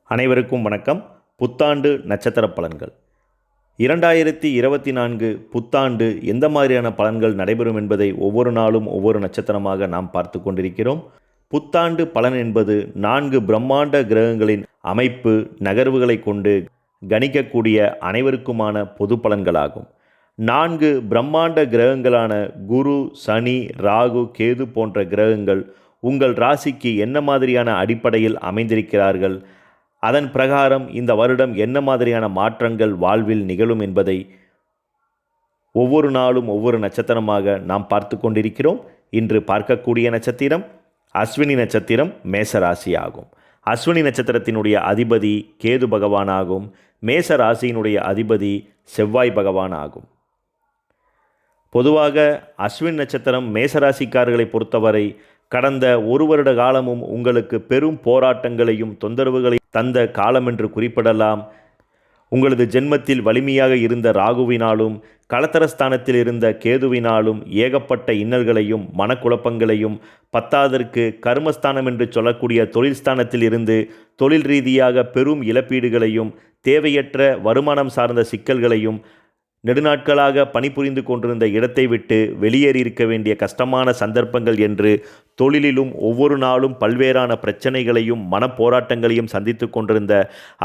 அனைவருக்கும் வணக்கம். புத்தாண்டு நட்சத்திர பலன்கள் 2024 புத்தாண்டு எந்த மாதிரியான பலன்கள் நடைபெறும் என்பதை ஒவ்வொரு நாளும் ஒவ்வொரு நட்சத்திரமாக நாம் பார்த்து கொண்டிருக்கிறோம். புத்தாண்டு பலன் என்பது 4 பிரம்மாண்ட கிரகங்களின் அமைப்பு நகர்வுகளை கொண்டு கணிக்கக்கூடிய அனைவருக்குமான பொது பலன்களாகும். 4 பிரம்மாண்ட கிரகங்களான குரு, சனி, ராகு, கேது போன்ற கிரகங்கள் உங்கள் ராசிக்கு என்ன மாதிரியான அடிப்படையில் அமைந்திருக்கிறார்கள், அதன் பிரகாரம் இந்த வருடம் என்ன மாதிரியான மாற்றங்கள் வாழ்வில் நிகழும் என்பதை ஒவ்வொரு நாளும் ஒவ்வொரு நட்சத்திரமாக நாம் பார்த்து கொண்டிருக்கிறோம். இன்று பார்க்கக்கூடிய நட்சத்திரம் அஸ்வினி நட்சத்திரம், மேசராசி ஆகும். அஸ்வினி நட்சத்திரத்தினுடைய அதிபதி கேது பகவான் ஆகும். மேச ராசியினுடைய அதிபதி செவ்வாய் பகவான் ஆகும். பொதுவாக அஸ்வின் நட்சத்திரம் மேசராசிக்காரர்களை பொறுத்தவரை கடந்த ஒரு வருட காலமும் உங்களுக்கு பெரும் போராட்டங்களையும் தொந்தரவுகளையும் தந்த காலம் என்று குறிப்பிடலாம். உங்களது ஜென்மத்தில் வலிமையாக இருந்த ராகுவினாலும் களத்திரஸ்தானத்தில் இருந்த கேதுவினாலும் ஏகப்பட்ட இன்னல்களையும் மனக்குழப்பங்களையும், பத்தாதற்கு கர்மஸ்தானம் என்று சொல்லக்கூடிய தொழில் ஸ்தானத்தில் இருந்து தொழில் ரீதியாக பெரும் இழப்பீடுகளையும் தேவையற்ற வருமானம் சார்ந்த சிக்கல்களையும், நெடுநாட்களாக பணிபுரிந்து கொண்டிருந்த இடத்தை விட்டு வெளியேறியிருக்க வேண்டிய கஷ்டமான சந்தர்ப்பங்கள் என்று தொழிலிலும் ஒவ்வொரு நாளும் பல்வேறான பிரச்சனைகளையும் மனப்போராட்டங்களையும் சந்தித்து கொண்டிருந்த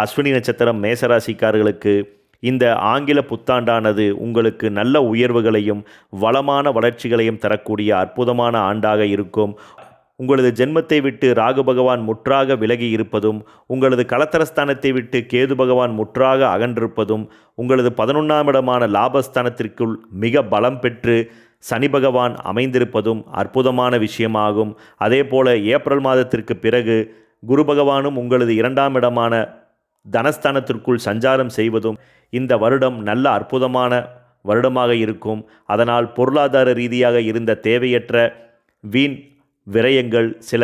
அஸ்வினி நட்சத்திரம் மேசராசிக்காரர்களுக்கு இந்த ஆங்கில புத்தாண்டானது உங்களுக்கு நல்ல உயர்வுகளையும் வளமான வளர்ச்சிகளையும் தரக்கூடிய அற்புதமான ஆண்டாக இருக்கும். உங்களது ஜென்மத்தை விட்டு ராகு பகவான் முற்றாக விலகி இருப்பதும், உங்களது களத்திரஸ்தானத்தை விட்டு கேது பகவான் முற்றாக அகன்றிருப்பதும், உங்களது 11ஆம் இடமான லாபஸ்தானத்திற்குள் மிக பலம் பெற்று சனி பகவான் அமைந்திருப்பதும் அற்புதமான விஷயமாகும். அதே போல ஏப்ரல் மாதத்திற்கு பிறகு குரு பகவானும் உங்களது 2ஆம் இடமான தனஸ்தானத்திற்குள் சஞ்சாரம் செய்வதும் இந்த வருடம் நல்ல அற்புதமான வருடமாக இருக்கும். அதனால் பொருளாதார ரீதியாக இருந்த தேவையற்ற வீண் விரயங்கள், சில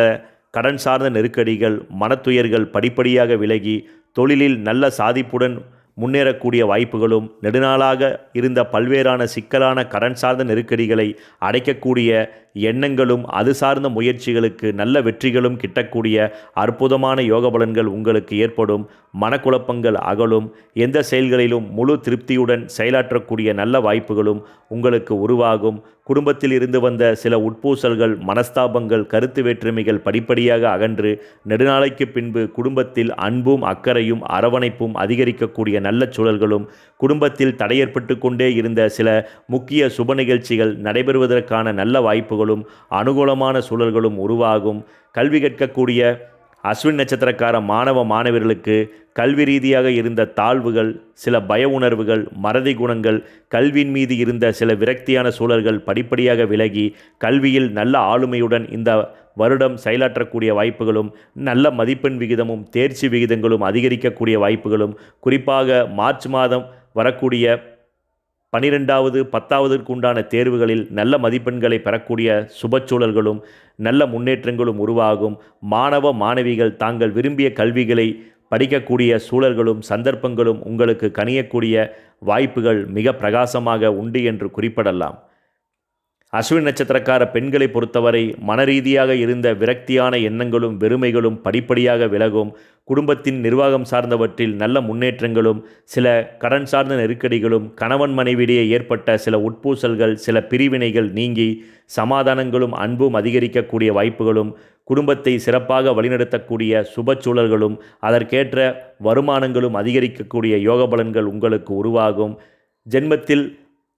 கடன் சார்ந்த நெருக்கடிகள், மனத்துயர்கள் படிப்படியாக விலகி தொழிலில் நல்ல சாதிப்புடன் முன்னேறக்கூடிய வாய்ப்புகளும், நெடுநாளாக இருந்த பல்வேறான சிக்கலான கடன் சார்ந்த நெருக்கடிகளை அடைக்கக்கூடிய எண்ணங்களும், அது சார்ந்த முயற்சிகளுக்கு நல்ல வெற்றிகளும் கிட்டக்கூடிய அற்புதமான யோக பலன்கள் உங்களுக்கு ஏற்படும். மனக்குழப்பங்கள் அகலும். எந்த செயல்களிலும் முழு திருப்தியுடன் செயலாற்றக்கூடிய நல்ல வாய்ப்புகளும் உங்களுக்கு உருவாகும். குடும்பத்தில் இருந்து வந்த சில உட்பூசல்கள், மனஸ்தாபங்கள், கருத்து வேற்றுமைகள் படிப்படியாக அகன்று நெடுநாளைக்கு பின்பு குடும்பத்தில் அன்பும் அக்கறையும் அரவணைப்பும் அதிகரிக்கக்கூடிய நல்ல சூழல்களும், குடும்பத்தில் தடையேற்பட்டு கொண்டே இருந்த சில முக்கிய சுப நிகழ்ச்சிகள் நடைபெறுவதற்கான நல்ல வாய்ப்புகளும் அனுகூலமான சூழல்களும் உருவாகும். கல்வி கற்கக்கூடிய அஸ்வின் நட்சத்திரக்கார மாணவ மாணவர்களுக்கு கல்வி ரீதியாக இருந்த தாழ்வுகள், சில பய உணர்வுகள், மறதி குணங்கள், கல்வியின் மீது இருந்த சில விரக்தியான சூழல்கள் படிப்படியாக விலகி கல்வியில் நல்ல ஆளுமையுடன் இந்த வருடம் செயலாற்றக்கூடிய வாய்ப்புகளும், நல்ல மதிப்பெண் விகிதமும் தேர்ச்சி விகிதங்களும் அதிகரிக்கக்கூடிய வாய்ப்புகளும், குறிப்பாக மார்ச் மாதம் வரக்கூடிய 12வது 10வதற்கு உண்டான தேர்வுகளில் நல்ல மதிப்பெண்களை பெறக்கூடிய சுபச்சூழல்களும் நல்ல முன்னேற்றங்களும் உருவாகும். மாணவ மாணவிகள் தாங்கள் விரும்பிய கல்விகளை படிக்கக்கூடிய சூழல்களும் சந்தர்ப்பங்களும் உங்களுக்கு கனியக்கூடிய வாய்ப்புகள் மிக பிரகாசமாக உண்டு என்று குறிப்பிடலாம். அஸ்வின் நட்சத்திரக்கார பெண்களை பொறுத்தவரை மனரீதியாக இருந்த விரக்தியான எண்ணங்களும் வெறுமைகளும் படிப்படியாக விலகும். குடும்பத்தின் நிர்வாகம் சார்ந்தவற்றில் நல்ல முன்னேற்றங்களும், சில கடன் சார்ந்த நெருக்கடிகளும், கணவன் மனைவியிடையே ஏற்பட்ட சில உட்பூசல்கள், சில பிரிவினைகள் நீங்கி சமாதானங்களும் அன்பும் அதிகரிக்கக்கூடிய வாய்ப்புகளும், குடும்பத்தை சிறப்பாக வழிநடத்தக்கூடிய சுப சூழல்களும், அதற்கேற்ற வருமானங்களும் அதிகரிக்கக்கூடிய யோக பலன்கள் உங்களுக்கு உருவாகும். ஜென்மத்தில்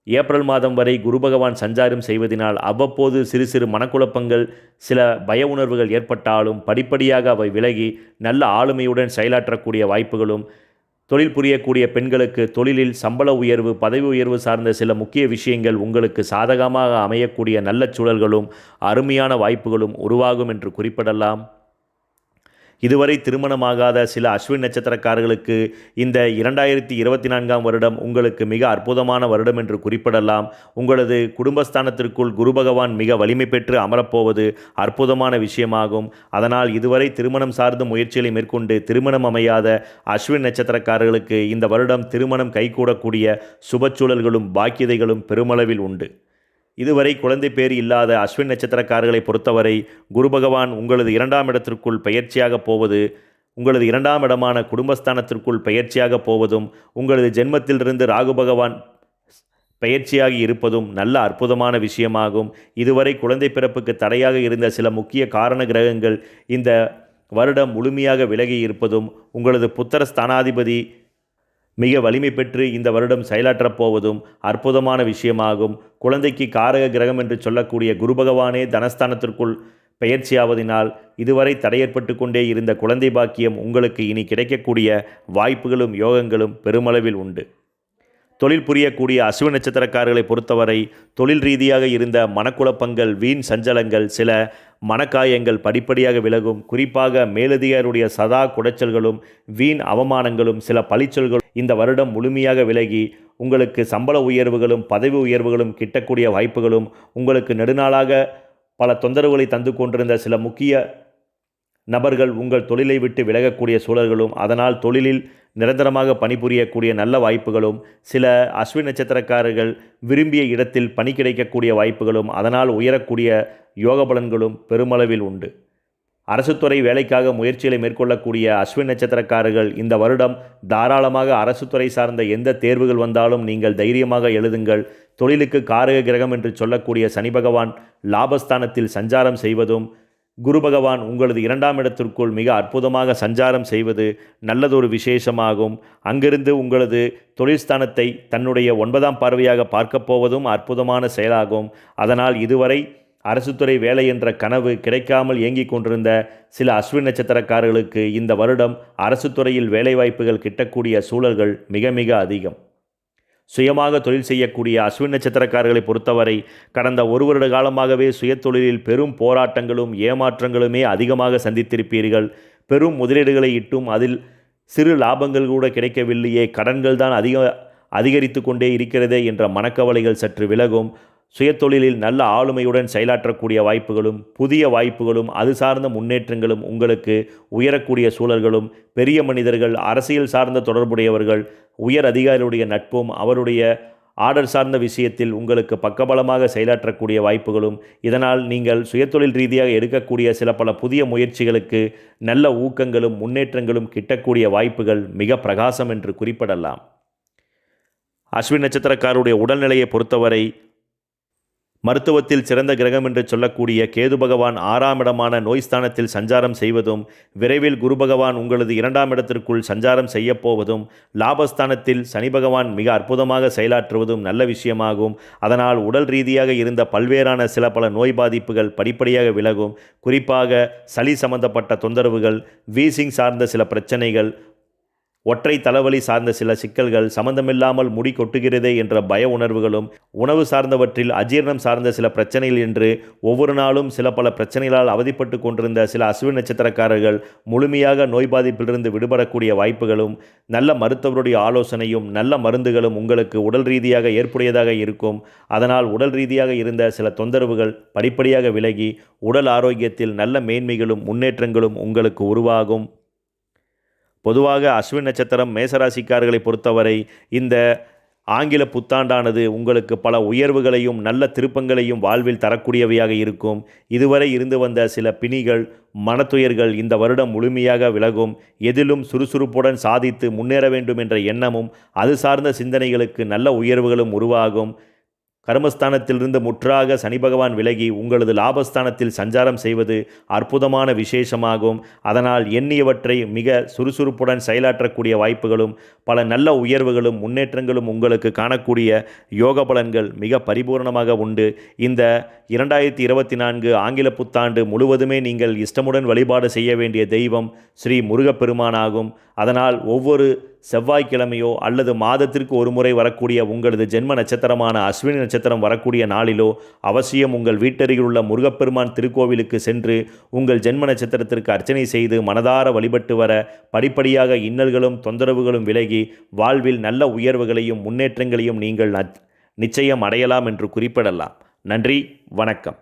ஏப்ரல் மாதம் வரை குரு பகவான் சஞ்சாரம் செய்வதனால் அவ்வப்போது சிறு சிறு மனக்குழப்பங்கள், சில பய உணர்வுகள் ஏற்பட்டாலும் படிப்படியாக அவை விலகி நல்ல ஆளுமையுடன் செயலாற்றக்கூடிய வாய்ப்புகளும், தொழில் புரியக்கூடிய பெண்களுக்கு தொழிலில் சம்பள உயர்வு, பதவி உயர்வு சார்ந்த சில முக்கிய விஷயங்கள் உங்களுக்கு சாதகமாக அமையக்கூடிய நல்ல சூழல்களும் அருமையான வாய்ப்புகளும் உருவாகும் என்று குறிப்பிடலாம். இதுவரை திருமணமாகாத சில அஸ்வின் நட்சத்திரக்காரர்களுக்கு இந்த 2024ஆம் வருடம் உங்களுக்கு மிக அற்புதமான வருடம் என்று குறிப்பிடலாம். உங்களது குடும்பஸ்தானத்திற்குள் குரு பகவான் மிக வலிமை பெற்று அமரப்போவது அற்புதமான விஷயமாகும். அதனால் இதுவரை திருமணம் சார்ந்த முயற்சிகளை மேற்கொண்டு திருமணம் அமையாத அஸ்வின் நட்சத்திரக்காரர்களுக்கு இந்த வருடம் திருமணம் கைகூடக்கூடிய சுபச்சூழல்களும் பாக்கியதைகளும் பெருமளவில் உண்டு. இதுவரை குழந்தை பேர் இல்லாத அஸ்வின் நட்சத்திரக்காரர்களை பொறுத்தவரை குரு பகவான் உங்களது 2ஆம் இடத்திற்குள் பெயர்ச்சியாக போவது உங்களது 2ஆம் இடமான குடும்பஸ்தானத்திற்குள் பெயர்ச்சியாக போவதும் உங்களது ஜென்மத்திலிருந்து ராகு பகவான் பெயர்ச்சியாகி இருப்பதும் நல்ல அற்புதமான விஷயமாகும். இதுவரை குழந்தை பிறப்புக்கு தடையாக இருந்த சில முக்கிய காரண கிரகங்கள் இந்த வருடம் முழுமையாக விலகி இருப்பதும் உங்களது புத்திர ஸ்தானாதிபதி மிக வலிமை பெற்று இந்த வருடம் செயலாற்றப் போவதும் அற்புதமான விஷயமாகும். குழந்தைக்கு காரக கிரகம் என்று சொல்லக்கூடிய குரு பகவானே தனஸ்தானத்திற்குள் பெயர்ச்சியாவதினால் இதுவரை தடையேற்பட்டு கொண்டே இருந்த குழந்தை பாக்கியம் உங்களுக்கு இனி கிடைக்கக்கூடிய வாய்ப்புகளும் யோகங்களும் பெருமளவில் உண்டு. தொழில் புரியக்கூடிய அஸ்வினி நட்சத்திரக்காரர்களை பொறுத்தவரை தொழில் ரீதியாக இருந்த மனக்குழப்பங்கள், வீண் சஞ்சலங்கள், சில மனக்காயங்கள் படிப்படியாக விலகும். குறிப்பாக மேலதிகாரியுடைய சதா குடைச்சல்களும் வீண் அவமானங்களும் சில பழிச்சொல்களும் இந்த வருடம் முழுமையாக விலகி உங்களுக்கு சம்பள உயர்வுகளும் பதவி உயர்வுகளும் கிட்டக்கூடிய வாய்ப்புகளும், உங்களுக்கு நெடுநாளாக பல தொந்தரவுகளை தந்து கொண்டிருந்த சில முக்கிய நபர்கள் உங்கள் தொழிலை விட்டு விலகக்கூடிய சூழல்களும், அதனால் தொழிலில் நிரந்தரமாக பணிபுரியக்கூடிய நல்ல வாய்ப்புகளும், சில அஸ்வினி நட்சத்திரக்காரர்கள் விரும்பிய இடத்தில் பணி கிடைக்கக்கூடிய வாய்ப்புகளும், அதனால் உயரக்கூடிய யோக பலன்களும் பெருமளவில் உண்டு. அரசுத்துறை வேலைக்காக முயற்சிகளை மேற்கொள்ளக்கூடிய அஸ்வினி நட்சத்திரக்காரர்கள் இந்த வருடம் தாராளமாக அரசுத்துறை சார்ந்த எந்த தேர்வுகள் வந்தாலும் நீங்கள் தைரியமாக எழுதுங்கள். தொழிலுக்கு காரக கிரகம் என்று சொல்லக்கூடிய சனி பகவான் லாபஸ்தானத்தில் சஞ்சாரம் செய்வதும், குரு பகவான் உங்களது 2ஆம் இடத்திற்குள் மிக அற்புதமாக சஞ்சாரம் செய்வது நல்லதொரு விசேஷமாகும். அங்கிருந்து உங்களது தொழில்ஸ்தானத்தை தன்னுடைய 9ஆம் பார்வையாக பார்க்கப் போவதும் அற்புதமான செயலாகும். அதனால் இதுவரை அரசுத்துறை வேலை என்ற கனவு கிடைக்காமல் இயங்கிக் கொண்டிருந்த சில அஸ்வினி நட்சத்திரக்காரர்களுக்கு இந்த வருடம் அரசுத்துறையில் வேலைவாய்ப்புகள் கிட்டக்கூடிய சூழல்கள் மிக மிக அதிகம். சுயமாக தொழில் செய்யக்கூடிய அஸ்வினி நட்சத்திரக்காரர்களை பொறுத்தவரை கடந்த ஒரு வருட காலமாகவே சுயதொழிலில் பெரும் போராட்டங்களும் ஏமாற்றங்களுமே அதிகமாக சந்தித்திருப்பீர்கள். பெரும் முதலீடுகளை இட்டும் அதில் சிறு லாபங்கள் கூட கிடைக்கவில்லையே, கடன்கள் தான் அதிகரித்து கொண்டே இருக்கிறதே என்ற மனக்கவலைகள் சற்று விலகும். சுயதொழிலில் நல்ல ஆளுமையுடன் செயலாற்றக்கூடிய வாய்ப்புகளும் புதிய வாய்ப்புகளும் அது சார்ந்த முன்னேற்றங்களும் உங்களுக்கு உயரக்கூடிய சூழல்களும், பெரிய மனிதர்கள், அரசியல் சார்ந்த தொடர்புடையவர்கள், உயர் அதிகாரியுடைய நட்பும் அவருடைய ஆர்டர் சார்ந்த விஷயத்தில் உங்களுக்கு பக்கபலமாக செயலாற்றக்கூடிய வாய்ப்புகளும், இதனால் நீங்கள் சுயதொழில் ரீதியாக எடுக்கக்கூடிய சில பல புதிய முயற்சிகளுக்கு நல்ல ஊக்கங்களும் முன்னேற்றங்களும் கிட்டக்கூடிய வாய்ப்புகள் மிக பிரகாசம் என்று குறிப்பிடலாம். அஸ்வினி நட்சத்திரக்காரருடைய உடல்நிலையை பொறுத்தவரை மருத்துவத்தில் சிறந்த கிரகம் என்று சொல்லக்கூடிய கேது பகவான் 6ஆம் இடமான நோய்ஸ்தானத்தில் சஞ்சாரம் செய்வதும், விரைவில் குரு பகவான் உங்களது 2ஆம் இடத்திற்குள் சஞ்சாரம் செய்யப்போவதும், லாபஸ்தானத்தில் சனி பகவான் மிக அற்புதமாக செயலாற்றுவதும் நல்ல விஷயமாகும். அதனால் உடல் ரீதியாக இருந்த பல்வேறான சில பல நோய் பாதிப்புகள் படிப்படியாக விலகும். குறிப்பாக சளி சம்பந்தப்பட்ட தொந்தரவுகள், வீசிங் சார்ந்த சில பிரச்சனைகள், ஒற்றை தலைவலி சார்ந்த சில சிக்கல்கள், சம்பந்தமில்லாமல் முடி கொட்டுகிறதே என்ற பய உணர்வுகளும், உணவு சார்ந்தவற்றில் அஜீரணம் சார்ந்த சில பிரச்சனைகள் என்று ஒவ்வொரு நாளும் சில பல பிரச்சனைகளால் அவதிப்பட்டு கொண்டிருந்த சில அஸ்வினி நட்சத்திரக்காரர்கள் முழுமையாக நோய் பாதிப்பிலிருந்து விடுபடக்கூடிய வாய்ப்புகளும், நல்ல மருத்துவருடைய ஆலோசனையும் நல்ல மருந்துகளும் உங்களுக்கு உடல் ரீதியாக ஏற்புடையதாக இருக்கும். அதனால் உடல் ரீதியாக இருந்த சில தொந்தரவுகள் படிப்படியாக விலகி உடல் ஆரோக்கியத்தில் நல்ல மேன்மைகளும் முன்னேற்றங்களும் உங்களுக்கு உருவாகும். பொதுவாக அஸ்வினி நட்சத்திரம் மேசராசிக்காரர்களை பொறுத்தவரை இந்த ஆங்கில புத்தாண்டானது உங்களுக்கு பல உயர்வுகளையும் நல்ல திருப்பங்களையும் வாழ்வில் தரக்கூடியவையாக இருக்கும். இதுவரை இருந்து வந்த சில பிணிகள், மனத்துயர்கள் இந்த வருடம் முழுமையாக விலகும். எதிலும் சுறுசுறுப்புடன் சாதித்து முன்னேற வேண்டும் என்ற எண்ணமும் அது சார்ந்த சிந்தனைகளுக்கு நல்ல உயர்வுகளும் உருவாகும். கர்மஸ்தானத்திலிருந்து முற்றாக சனி பகவான் விலகி உங்களது லாபஸ்தானத்தில் சஞ்சாரம் செய்வது அற்புதமான விசேஷமாகும். அதனால் எண்ணியவற்றை மிக சுறுசுறுப்புடன் செயலாற்றக்கூடிய வாய்ப்புகளும் பல நல்ல உயர்வுகளும் முன்னேற்றங்களும் உங்களுக்கு காணக்கூடிய யோக பலன்கள் மிக பரிபூர்ணமாக உண்டு. இந்த 2024 ஆங்கில புத்தாண்டு முழுவதுமே நீங்கள் இஷ்டமுடன் வழிபாடு செய்ய வேண்டிய தெய்வம் ஸ்ரீ முருகப்பெருமானாகும். அதனால் ஒவ்வொரு செவ்வாய்க்கிழமையோ அல்லது மாதத்திற்கு ஒரு முறை வரக்கூடிய உங்களது ஜென்ம நட்சத்திரமான அஸ்வினி நட்சத்திரம் வரக்கூடிய நாளிலோ அவசியம் உங்கள் வீட்டருகில் உள்ள முருகப்பெருமான் திருக்கோவிலுக்கு சென்று உங்கள் ஜென்ம நட்சத்திரத்திற்கு அர்ச்சனை செய்து மனதார வழிபட்டு வர படிப்படியாக இன்னல்களும் தொந்தரவுகளும் விலகி வாழ்வில் நல்ல உயர்வுகளையும் முன்னேற்றங்களையும் நீங்கள் நிச்சயம் அடையலாம் என்று குறிப்பிடலாம். நன்றி, வணக்கம்.